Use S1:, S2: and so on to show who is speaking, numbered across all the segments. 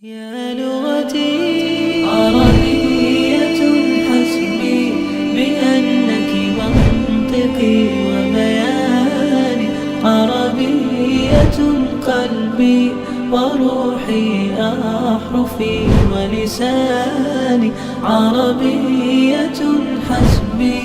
S1: يا لغتي عربية حسبي بأنك منطقي وبياني عربية قلبي وروحي أحرفي ولساني عربية حسبي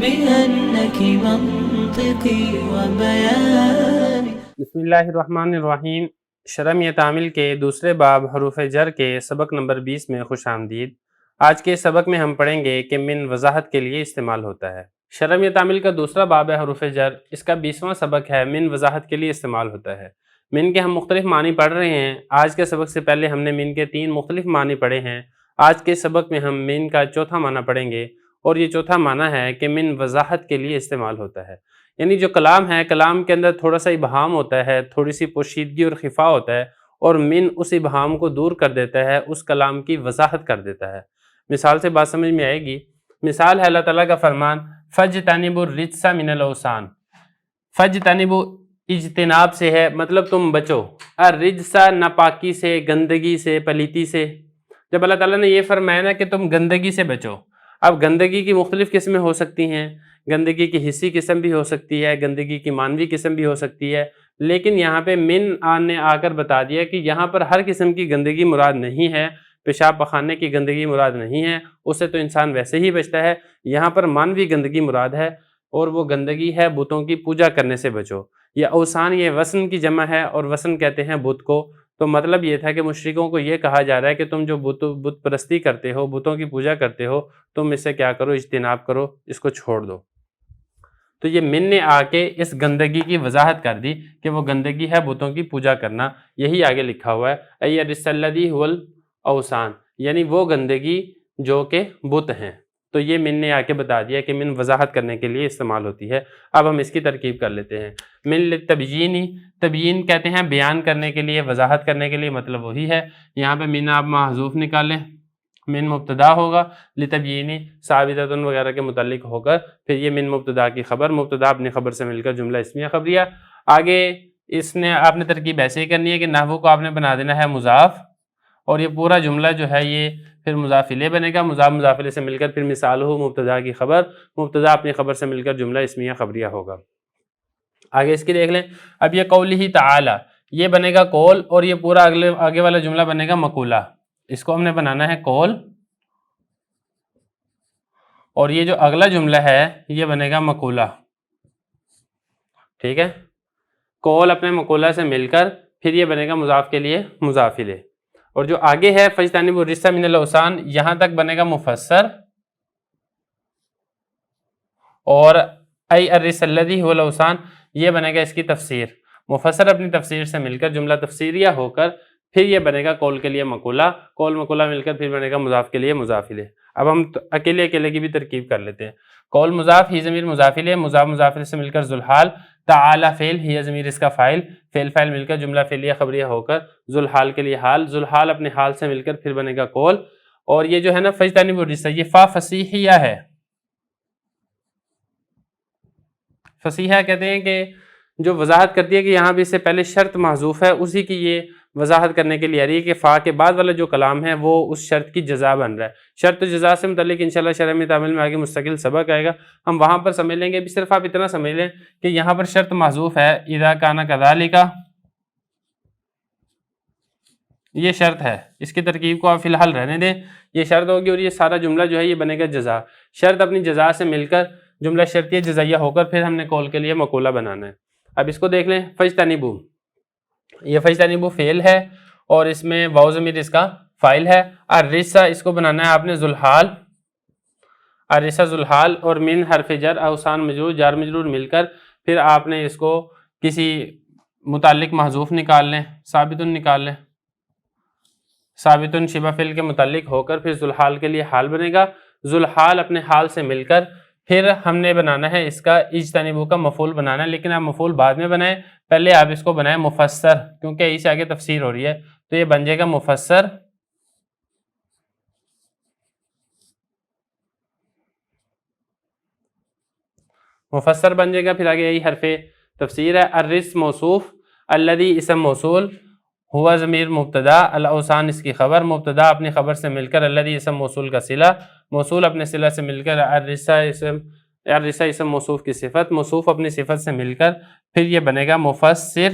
S1: بأنك منطقي وبياني.
S2: بسم اللہ الرحمن الرحیم. شرح تعمیل کے دوسرے باب حروف جر کے سبق نمبر 20 میں خوش آمدید. آج کے سبق میں ہم پڑھیں گے کہ من وضاحت کے لیے استعمال ہوتا ہے. شرح تعمیل کا دوسرا باب ہے حروف جر. اس کا 20واں سبق ہے من وضاحت کے لیے استعمال ہوتا ہے. من کے ہم مختلف معنی پڑھ رہے ہیں. آج کے سبق سے پہلے ہم نے من کے 3 مختلف معنی پڑھے ہیں. آج کے سبق میں ہم من کا چوتھا معنی پڑھیں گے، اور یہ چوتھا معنی ہے کہ من وضاحت کے لیے استعمال ہوتا ہے. یعنی جو کلام ہے، کلام کے اندر تھوڑا سا ابہام ہوتا ہے، تھوڑی سی پوشیدگی اور خفا ہوتا ہے، اور من اس ابہام کو دور کر دیتا ہے، اس کلام کی وضاحت کر دیتا ہے. مثال سے بات سمجھ میں آئے گی. مثال ہے اللہ تعالیٰ کا فرمان فَاجْتَنِبُوا الرِّجْسَ مِنَ الْأَوْثَانِ. فَاجْتَنِبُوا اجتناب سے ہے، مطلب تم بچو. الرِّجْسَ ناپاکی سے، گندگی سے، پلیتی سے. جب اللہ تعالیٰ نے یہ فرمایا نا کہ تم گندگی سے بچو. اب گندگی کی مختلف قسمیں ہو سکتی ہیں. گندگی کی حصی قسم بھی ہو سکتی ہے، گندگی کی معنوی قسم بھی ہو سکتی ہے، لیکن یہاں پہ من نے آ کر بتا دیا کہ یہاں پر ہر قسم کی گندگی مراد نہیں ہے. پیشاب پخانے کی گندگی مراد نہیں ہے، اس سے تو انسان ویسے ہی بچتا ہے. یہاں پر معنوی گندگی مراد ہے، اور وہ گندگی ہے بتوں کی پوجا کرنے سے بچو. یہ اوثان، یہ وثن کی جمع ہے، اور وثن کہتے ہیں بت کو. تو مطلب یہ تھا کہ مشرکوں کو یہ کہا جا رہا ہے کہ تم جو بت پرستی کرتے ہو، بتوں کی پوجا کرتے ہو، تم اس سے کیا کرو؟ اجتناب کرو، اس کو چھوڑ دو. تو یہ من نے آ کے اس گندگی کی وضاحت کر دی کہ وہ گندگی ہے بتوں کی پوجا کرنا. یہی آگے لکھا ہوا ہے اَيَّ الَّذِي هُوَ الْأَوْثَانِ، یعنی وہ گندگی جو کہ بت ہیں. تو یہ من نے آ کے بتا دیا کہ من وضاحت کرنے کے لیے استعمال ہوتی ہے. اب ہم اس کی ترکیب کر لیتے ہیں. من للتبیین، تبیین کہتے ہیں بیان کرنے کے لیے، وضاحت کرنے کے لیے، مطلب وہی ہے. یہاں پہ من آپ محذوف نکالیں، من مبتدا ہوگا، لتبیینی ثابتۃ وغیرہ کے متعلق ہو کر پھر یہ من مبتدا کی خبر، مبتدا اپنی خبر سے مل کر جملہ اسمیہ خبریہ. آگے اس نے آپ نے ترکیب ایسے ہی کرنی ہے کہ نحو کو آپ نے بنا دینا ہے مضاف، اور یہ پورا جملہ جو ہے یہ پھر مضاف الیہ بنے گا. مضاف مضاف الیہ سے مل کر پھر مثال ہو مبتدا کی خبر، مبتدا اپنی خبر سے مل کر جملہ اسمیہ خبریہ ہوگا. آگے اس کی دیکھ لیں. اب یہ قولہ تعالی، یہ بنے گا قول، اور یہ پورا آگے والا جملہ بنے گا مقولہ. اس کو ہم نے بنانا ہے قول، اور یہ جو اگلا جملہ ہے یہ بنے گا مقولہ. ٹھیک ہے، قول اپنے مقولہ سے مل کر پھر یہ بنے گا مضاف کے لیے مضاف الیہ. اور جو آگے ہے فَاجْتَنِبُوا الرِّجْسَ مِنَ الْأَوْثَانِ، یہاں تک بنے گا مفسر، اور اَيَّ الرِّجْسَ الَّذِي هُوَ الْأَوْثَانِ یہ بنے گا اس کی تفسیر. مفسر اپنی تفسیر سے مل کر جملہ تفسیریہ ہو کر پھر یہ بنے گا قول کے لیے مقولہ، قول مقولہ مل کر پھر بنے گا مضاف کے لیے مضاف الیہ. اب ہم اکیلے اکیلے کی بھی ترکیب کر لیتے ہیں. قول مضاف، ہی ضمیر مضاف الیہ، مضاف مضاف الیہ سے مل کر ذوالحال، تعالی فعل، ہی ضمیر اس کا فاعل، فعل فاعل مل کر جملہ فعلیہ خبریہ ہو کر ذوالحال کے لیے حال، ذوالحال اپنے حال سے مل کر پھر بنے گا قول. اور یہ جو ہے نا فَاجْتَنِبُوا الرِّجْسَ، یہ فا فصیحیہ ہے. فصیحہ کہتے ہیں کہ جو وضاحت کرتی ہے کہ یہاں بھی اس سے پہلے شرط محذوف ہے، اسی کی یہ وضاحت کرنے کے لیے آ رہی ہے کہ فا کے بعد والا جو کلام ہے وہ اس شرط کی جزا بن رہا ہے. شرط و جزا سے متعلق انشاءاللہ شرح تعمیل میں آگے مستقل سبق آئے گا، ہم وہاں پر سمجھ لیں گے. ابھی صرف آپ اتنا سمجھ لیں کہ یہاں پر شرط محذوف ہے، اذا کان کذالک، یہ شرط ہے. اس کی ترکیب کو آپ فی الحال رہنے دیں، یہ شرط ہوگی، اور یہ سارا جملہ جو ہے یہ بنے گا جزا. شرط اپنی جزا سے مل کر جملہ شرطیہ جزائیہ ہو کر پھر ہم نے قول کے لیے مقولہ بنانا ہے. اب اس کو دیکھ لیں. فَاجْتَنِبُوا، یہ فَاجْتَنِبُوا فعل ہے، اور اس میں واو ضمیر اس کا فاعل ہے. الرِّجْسَ اس کو بنانا ہے آپ نے ذوالحال، الرِّجْسَ ذوالحال، اور من حرف جر، اوثان مجرور، جار مجرور مل کر پھر آپ نے اس کو کسی متعلق محذوف نکال لیں، ثابت نکال لیں. ثابت شبہ فعل کے متعلق ہو کر پھر ذوالحال کے لیے حال بنے گا. ذوالحال اپنے حال سے مل کر پھر ہم نے بنانا ہے اس کا اجتنبو کا مفعول بنانا ہے، لیکن آپ مفعول بعد میں بنائیں، پہلے آپ اس کو بنائیں مفسر، کیونکہ اس سے آگے تفسیر ہو رہی ہے. تو یہ بن جائے گا مفسر، مفسر بن جائے گا. پھر آگے یہی حرف تفسیر ہے. الرِّجْس موصوف، الذی اسم موصول، ہوا ضمیر مبتدا، الاوسان اس کی خبر، مبتدا اپنی خبر سے مل کر، الذی اسم موصول کا صلہ، موصول اپنے صلہ سے مل کر، الرسا اسم موصوف کی صفت، موصوف اپنی صفت سے مل کر، پھر یہ بنے گا مفسر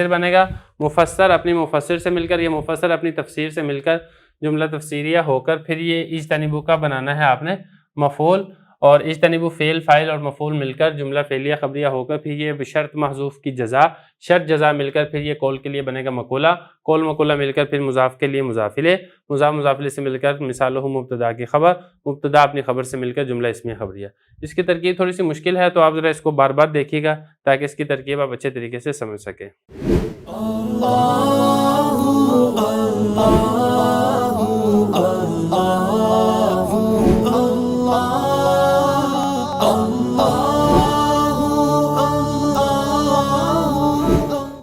S2: بنے گا، مفسر اپنی مفسر سے مل کر، یہ مفسر اپنی تفسیر سے مل کر جملہ تفسیریہ ہو کر، پھر یہ اجتنبو کا بنانا ہے آپ نے مفعول، اور اجتنبو فعل فاعل اور مفعول مل کر جملہ فعلیہ خبریہ ہو کر، پھر یہ بشرط محذوف کی جزا، شرط جزا مل کر پھر یہ کول کے لیے بنے گا مقولہ، کول مقولہ مل کر پھر مضاف کے لیے مضاف الیہ، مضاف الیہ سے مل کر مثالہ مبتدا کی خبر، مبتدا اپنی خبر سے مل کر جملہ اسمیہ خبریہ۔ اس کی ترکیب تھوڑی سی مشکل ہے، تو آپ ذرا اس کو بار بار دیکھیے گا تاکہ اس کی ترکیب آپ اچھے طریقے سے سمجھ سکیں۔
S1: اللہ